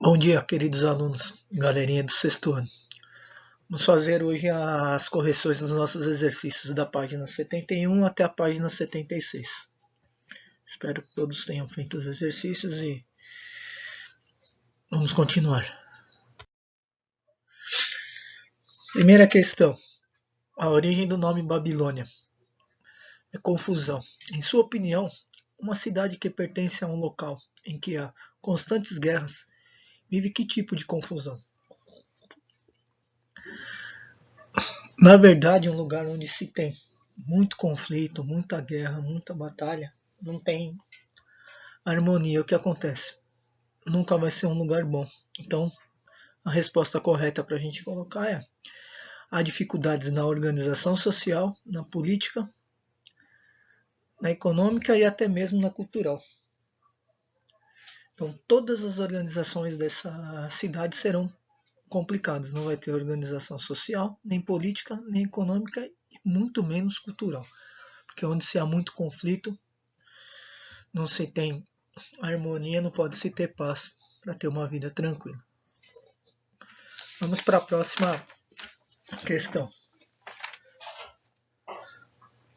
Bom dia, queridos alunos, galerinha do sexto ano. Vamos fazer hoje as correções dos nossos exercícios da página 71 até a página 76. Espero que todos tenham feito os exercícios e vamos continuar. Primeira questão. A origem do nome Babilônia. É confusão. Em sua opinião, uma cidade que pertence a um local em que há constantes guerras vive que tipo de confusão? Na verdade, um lugar onde se tem muito conflito, muita guerra, muita batalha, não tem harmonia. O que acontece? Nunca vai ser um lugar bom. Então, a resposta correta para a gente colocar é: há dificuldades na organização social, na política, na econômica e até mesmo na cultural. Então, todas as organizações dessa cidade serão complicadas. Não vai ter organização social, nem política, nem econômica e muito menos cultural. Porque onde se há muito conflito, não se tem harmonia, não pode se ter paz para ter uma vida tranquila. Vamos para a próxima questão.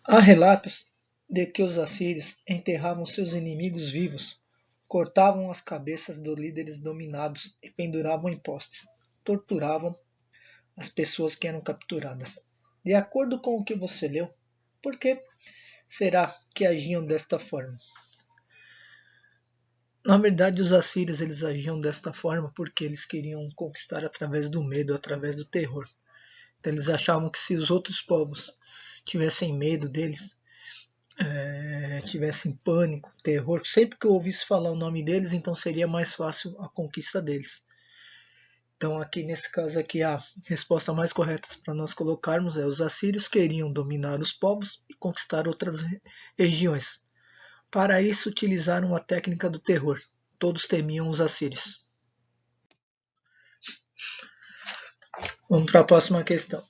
Há relatos de que os assírios enterravam seus inimigos vivos, cortavam as cabeças dos líderes dominados e penduravam em postes, torturavam as pessoas que eram capturadas. De acordo com o que você leu, por que será que agiam desta forma? Na verdade, os assírios eles agiam desta forma porque eles queriam conquistar através do medo, através do terror. Então, eles achavam que se os outros povos tivessem medo deles, tivessem pânico, terror, sempre que eu ouvisse falar o nome deles, então seria mais fácil a conquista deles. Então, aqui nesse caso aqui, a resposta mais correta para nós colocarmos é: os assírios queriam dominar os povos e conquistar outras regiões. Para isso, utilizaram a técnica do terror. Todos temiam os assírios. Vamos para a próxima questão.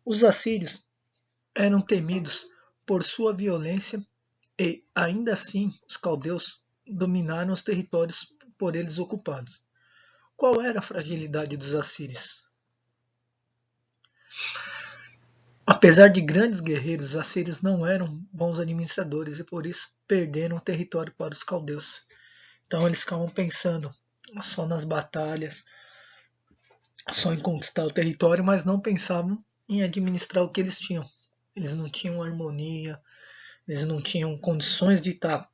Os assírios eram temidos por sua violência e, ainda assim, os caldeus dominaram os territórios por eles ocupados. Qual era a fragilidade dos assírios? Apesar de grandes guerreiros, os assírios não eram bons administradores e por isso perderam o território para os caldeus. Então eles ficavam pensando só nas batalhas, só em conquistar o território, mas não pensavam em administrar o que eles tinham. Eles não tinham harmonia, eles não tinham condições de estar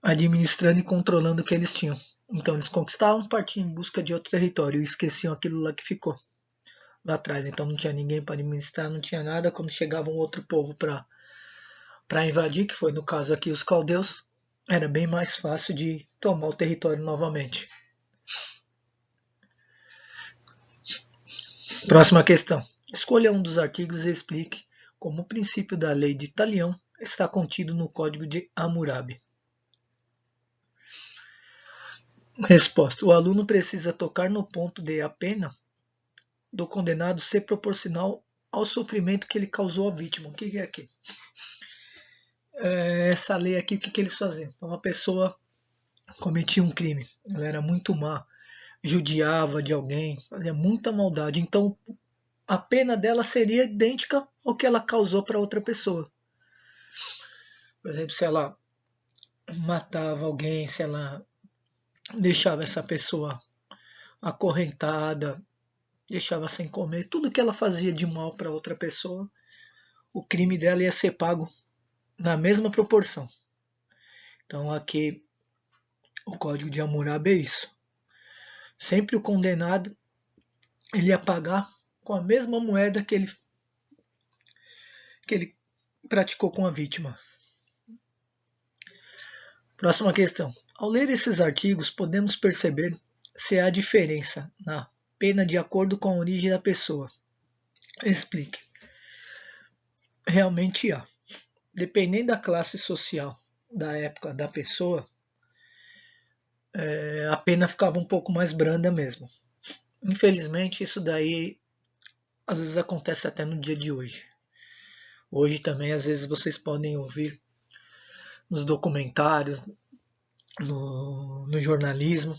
administrando e controlando o que eles tinham. Então eles conquistavam, partiam em busca de outro território e esqueciam aquilo lá que ficou lá atrás. Então não tinha ninguém para administrar, não tinha nada. Quando chegava um outro povo para invadir, que foi no caso aqui os caldeus, era bem mais fácil de tomar o território novamente. Próxima questão. Escolha um dos artigos e explique como o princípio da lei de Talião está contido no Código de Hammurabi. Resposta. O aluno precisa tocar no ponto de a pena do condenado ser proporcional ao sofrimento que ele causou à vítima. O que é aqui? Essa lei aqui, o que eles faziam? Então, uma pessoa cometia um crime, ela era muito má, judiava de alguém, fazia muita maldade. Então, a pena dela seria idêntica ao que ela causou para outra pessoa. Por exemplo, se ela matava alguém, se ela deixava essa pessoa acorrentada, deixava sem comer, tudo que ela fazia de mal para outra pessoa, o crime dela ia ser pago na mesma proporção. Então aqui o Código de Hammurabi é isso. Sempre o condenado ele ia pagar com a mesma moeda que ele praticou com a vítima. Próxima questão. Ao ler esses artigos, podemos perceber se há diferença na pena de acordo com a origem da pessoa. Explique. Realmente há. Dependendo da classe social da época da pessoa, a pena ficava um pouco mais branda mesmo. Infelizmente, isso daí às vezes acontece até no dia de hoje. Hoje também, às vezes, vocês podem ouvir nos documentários, no jornalismo.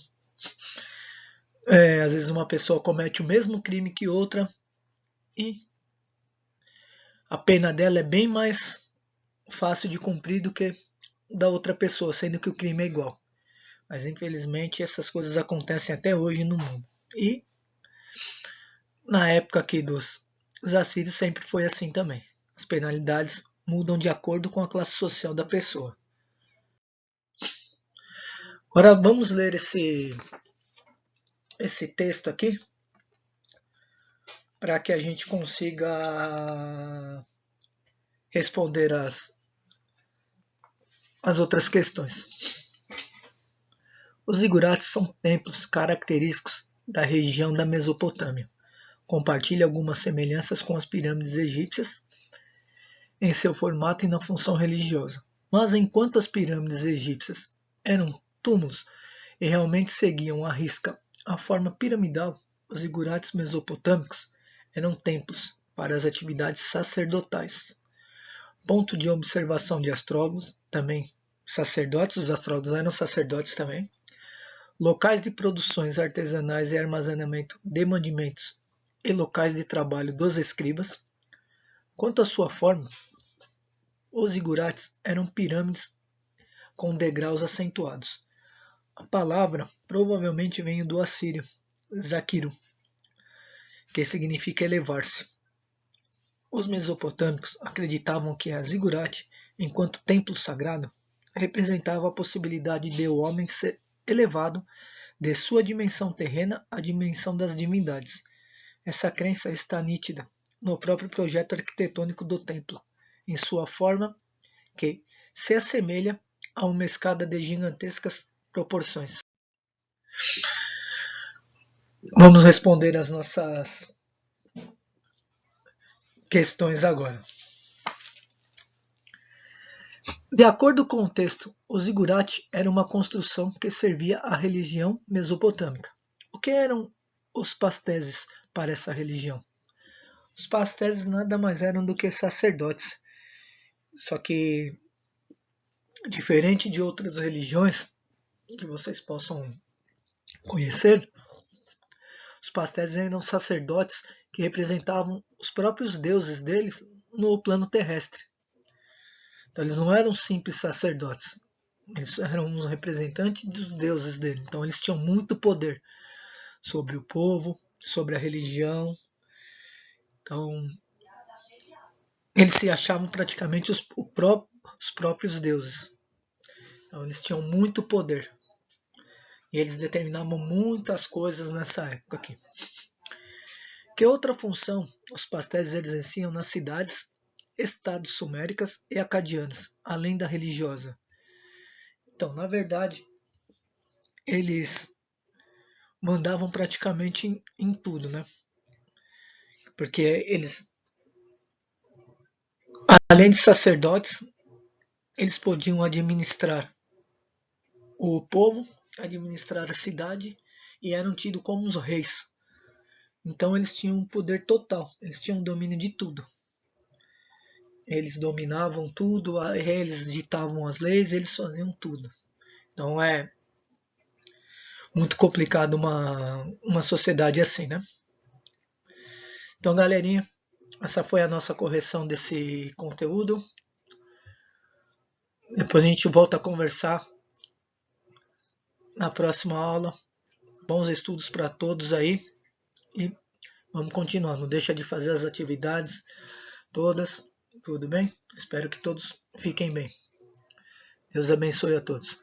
Às vezes uma pessoa comete o mesmo crime que outra e a pena dela é bem mais fácil de cumprir do que da outra pessoa, sendo que o crime é igual. Mas infelizmente essas coisas acontecem até hoje no mundo. E na época aqui dos assírios sempre foi assim também. As penalidades mudam de acordo com a classe social da pessoa. Agora vamos ler esse texto aqui para que a gente consiga responder as outras questões. Os zigurates são templos característicos da região da Mesopotâmia. Compartilha algumas semelhanças com as pirâmides egípcias em seu formato e na função religiosa. Mas enquanto as pirâmides egípcias eram túmulos e realmente seguiam à risca a forma piramidal, os zigurates mesopotâmicos eram templos para as atividades sacerdotais. Ponto de observação de astrólogos, também sacerdotes, os astrólogos eram sacerdotes também. Locais de produções artesanais e armazenamento de mantimentos e locais de trabalho dos escribas. Quanto à sua forma, os zigurates eram pirâmides com degraus acentuados. A palavra provavelmente vem do assírio, zakiru, que significa elevar-se. Os mesopotâmicos acreditavam que a zigurate, enquanto templo sagrado, representava a possibilidade de o homem ser elevado de sua dimensão terrena à dimensão das divindades. Essa crença está nítida no próprio projeto arquitetônico do templo, em sua forma que se assemelha a uma escada de gigantescas proporções. Vamos responder as nossas questões agora. De acordo com o texto, o zigurate era uma construção que servia à religião mesopotâmica. O que eram os pasteses para essa religião? Os pasteses nada mais eram do que sacerdotes. Só que, diferente de outras religiões que vocês possam conhecer, os pasteses eram sacerdotes que representavam os próprios deuses deles no plano terrestre. Então eles não eram simples sacerdotes, eles eram os representantes dos deuses dele. Então eles tinham muito poder sobre o povo, sobre a religião. Então eles se achavam praticamente os próprios deuses. Então eles tinham muito poder. E eles determinavam muitas coisas nessa época aqui. Que outra função os pasteses exerciam nas cidades, estados suméricas e acadianas, além da religiosa? Então, na verdade, eles mandavam praticamente em tudo, né? Porque eles, além de sacerdotes, eles podiam administrar o povo, administrar a cidade e eram tidos como os reis. Então eles tinham um poder total, eles tinham domínio de tudo. Eles dominavam tudo, eles ditavam as leis, eles faziam tudo. Então é muito complicado uma sociedade assim, né? Então, galerinha, essa foi a nossa correção desse conteúdo. Depois a gente volta a conversar na próxima aula. Bons estudos para todos aí. E vamos continuar. Não deixa de fazer as atividades todas. Tudo bem? Espero que todos fiquem bem. Deus abençoe a todos.